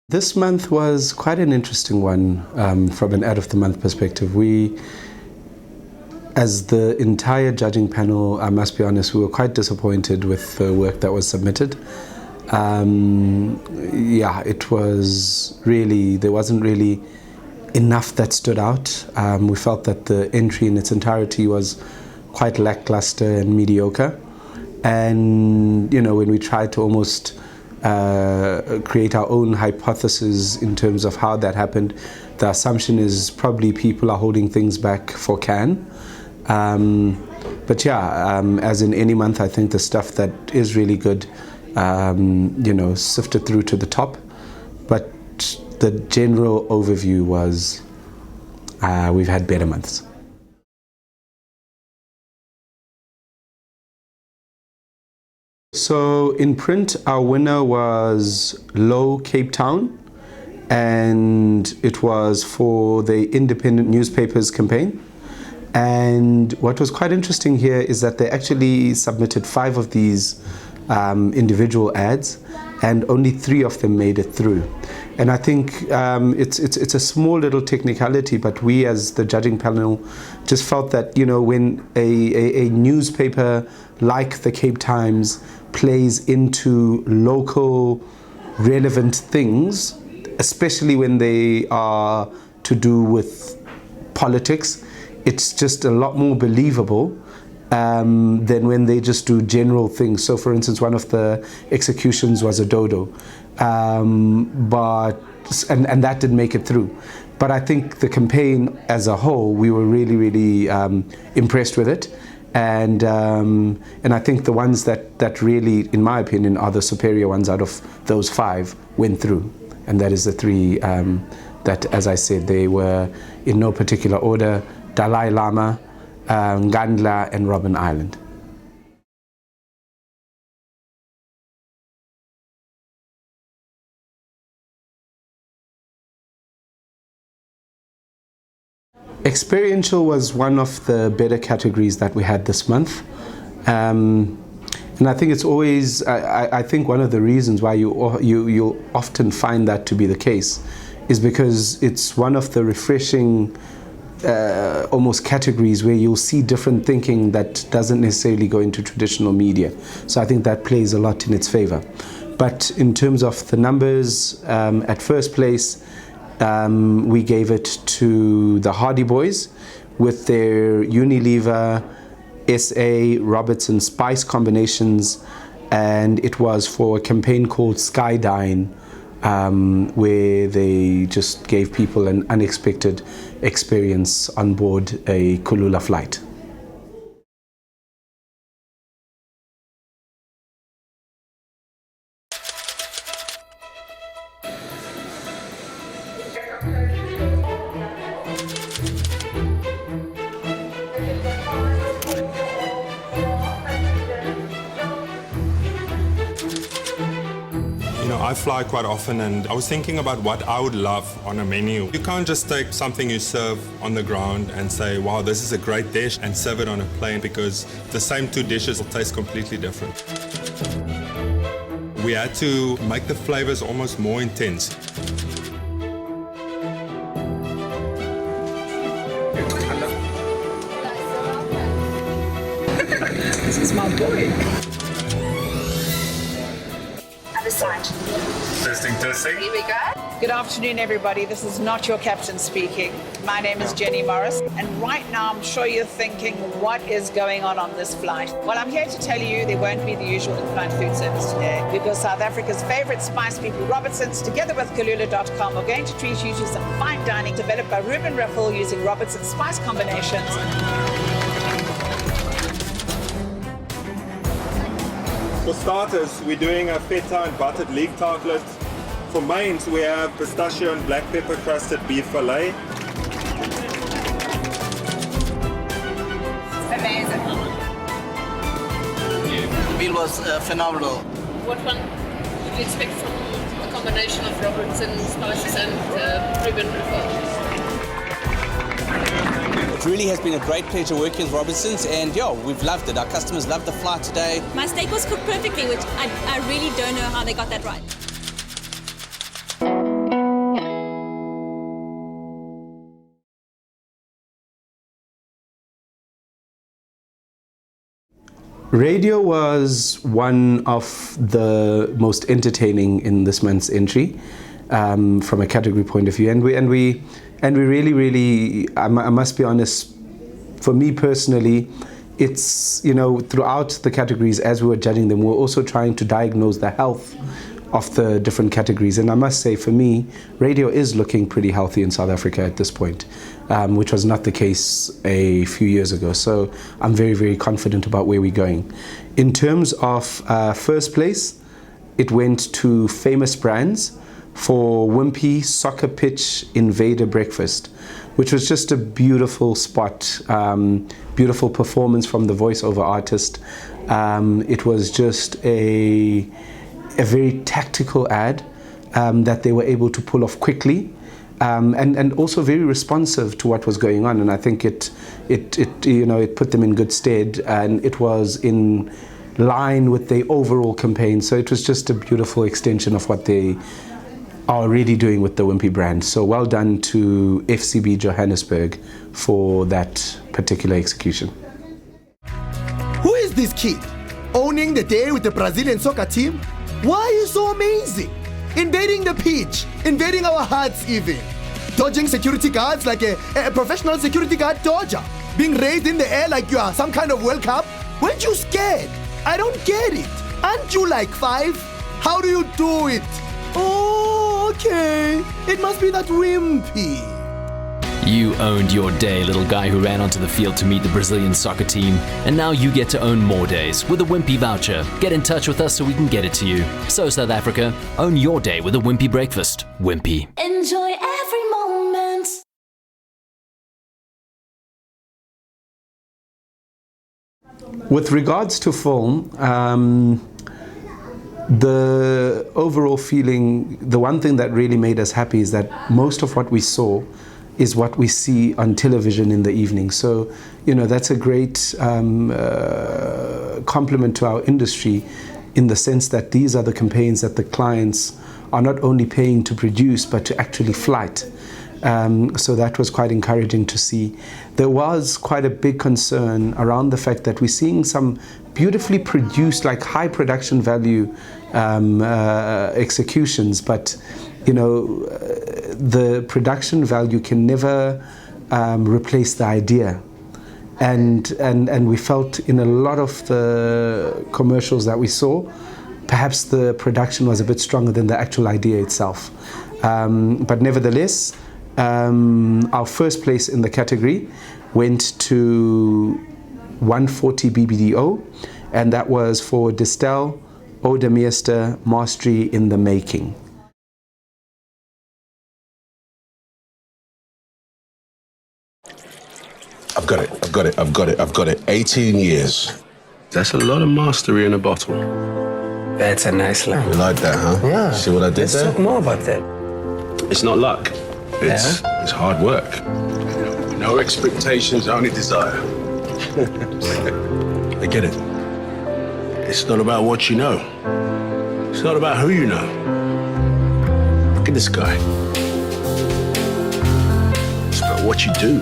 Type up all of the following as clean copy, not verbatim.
This month was quite an interesting one from an ad of the month perspective. We, as the entire judging panel, I must be honest, we were quite disappointed with the work that was submitted. It was really, there wasn't really enough that stood out. We felt that the entry in its entirety was quite lackluster and mediocre. And, you know, when we tried to almost create our own hypothesis in terms of how that happened, the assumption is probably people are holding things back for Cannes. As in any month, I think the stuff that is really good, sifted through to the top. But the general overview was we've had better months. So in print, our winner was Low Cape Town, and it was for the Independent Newspapers campaign. And what was quite interesting here is that they actually submitted 5 of these individual ads, and only 3 of them made it through. And I think it's a small little technicality, but we as the judging panel just felt that, you know, when a newspaper like the Cape Times plays into local relevant things, especially when they are to do with politics, it's just a lot more believable than when they just do general things. So for instance, one of the executions was a dodo, and that didn't make it through. But I think the campaign as a whole, we were really impressed with it. And I think the ones that really, in my opinion, are the superior ones out of those 5 went through. And that is the 3 that, as I said, they were in no particular order: Dalai Lama, Ngandla, and Robben Island. Experiential was one of the better categories that we had this month. And I think it's always, I think one of the reasons why you'll often find that to be the case is because it's one of the refreshing almost categories where you'll see different thinking that doesn't necessarily go into traditional media. So I think that plays a lot in its favor. But in terms of the numbers, at first place, we gave it to the Hardy Boys with their Unilever SA Robertson Spice combinations, and it was for a campaign called Skydine, where they just gave people an unexpected experience on board a Kulula flight. You know, I fly quite often, and I was thinking about what I would love on a menu. You can't just take something you serve on the ground and say, wow, this is a great dish, and serve it on a plane, because the same 2 dishes will taste completely different. We had to make the flavors almost more intense. This is my boy. Other side. Testing. Here we go. Good afternoon, everybody. This is not your captain speaking. My name is Jenny Morris, and right now I'm sure you're thinking, what is going on this flight? Well, I'm here to tell you there won't be the usual in-flight food service today, because South Africa's favorite spice people, Robertsons, together with Kulula.com, are going to treat you to some fine dining developed by Ruben Raffel using Robertson spice combinations. For starters, we're doing a feta and buttered leek tartlet. For mains, we have pistachio and black pepper crusted beef fillet. Amazing. The meal was phenomenal. What one would you expect from a combination of Robertson spices and Ruben Raffel? It really has been a great pleasure working with Robertsons, and yeah, we've loved it. Our customers loved the flight today. My steak was cooked perfectly, which I really don't know how they got that right. Radio was one of the most entertaining in this month's entry, from a category point of view, and we really, I must be honest, for me personally, it's, throughout the categories as we were judging them, we were also trying to diagnose the health of the different categories. And I must say, for me, radio is looking pretty healthy in South Africa at this point, which was not the case a few years ago. So I'm very, very confident about where we're going. In terms of first place, it went to Famous Brands for Wimpy Soccer Pitch Invader Breakfast, which was just a beautiful spot, beautiful performance from the voiceover artist. It was just a very tactical ad that they were able to pull off quickly, and also very responsive to what was going on. And I think it put them in good stead, and it was in line with the overall campaign. So it was just a beautiful extension of what they are already doing with the Wimpy brand. So well done to FCB Johannesburg for that particular execution. Who is this kid? Owning the day with the Brazilian soccer team? Why are you so amazing? Invading the pitch, invading our hearts even. Dodging security guards like a professional security guard dodger. Being raised in the air like you are some kind of World Cup. Weren't you scared? I don't get it. Aren't you like 5? How do you do it? Oh, okay. It must be that Wimpy. You owned your day, little guy who ran onto the field to meet the Brazilian soccer team. And now you get to own more days with a Wimpy voucher. Get in touch with us so we can get it to you. So South Africa, own your day with a Wimpy breakfast. Wimpy. Enjoy every moment. With regards to film, the overall feeling, the one thing that really made us happy is that most of what we saw is what we see on television in the evening. So, that's a great compliment to our industry, in the sense that these are the campaigns that the clients are not only paying to produce, but to actually flight. So that was quite encouraging to see. There was quite a big concern around the fact that we're seeing some beautifully produced, like high production value executions, but the production value can never replace the idea. And we felt in a lot of the commercials that we saw, perhaps the production was a bit stronger than the actual idea itself. But nevertheless, our first place in the category went to 140 BBDO, and that was for Distel Eau de Meester Mastery in the Making. I've got it. 18 years. That's a lot of mastery in a bottle. That's a nice line. You like that, huh? Yeah. See what I did there? Let's talk more about that. It's not luck. It's hard work. No expectations, only desire. I get it. It's not about what you know. It's not about who you know. Look at this guy. It's about what you do.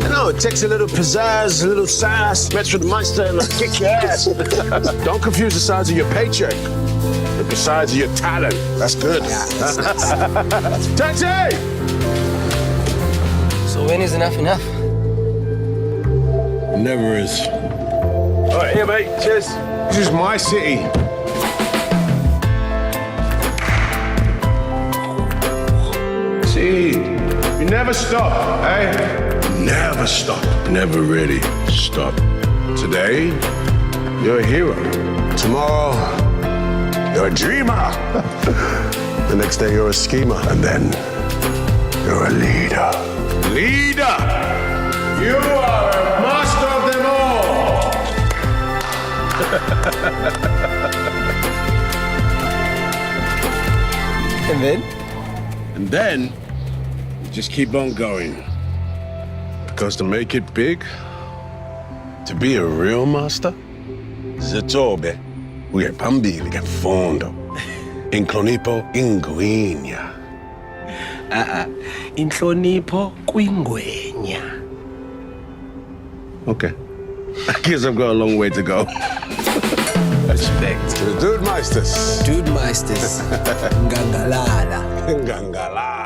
No, it takes a little pizzazz, a little sass, mess with the monster, and kick your ass. Don't confuse the size of your paycheck with the size of your talent. That's good. Taxi! So when is enough enough? Never is. All right, here, mate. Cheers. This is my city. See, you never stop, eh? Never stop. Never really stop. Today, you're a hero. Tomorrow, you're a dreamer. The next day, you're a schemer. And then, you're a leader. Leader! You are a master of them all! And then, you just keep on going. Because to make it big, to be a real master, Zetobe, uyepambili ngefundo, inhlonipho ingwenya. Inhlonipho kwingwenya. Okay. I guess I've got a long way to go. Respect. To the Dude Meisters. Dude Meisters. Ngangalala. Ngangalala.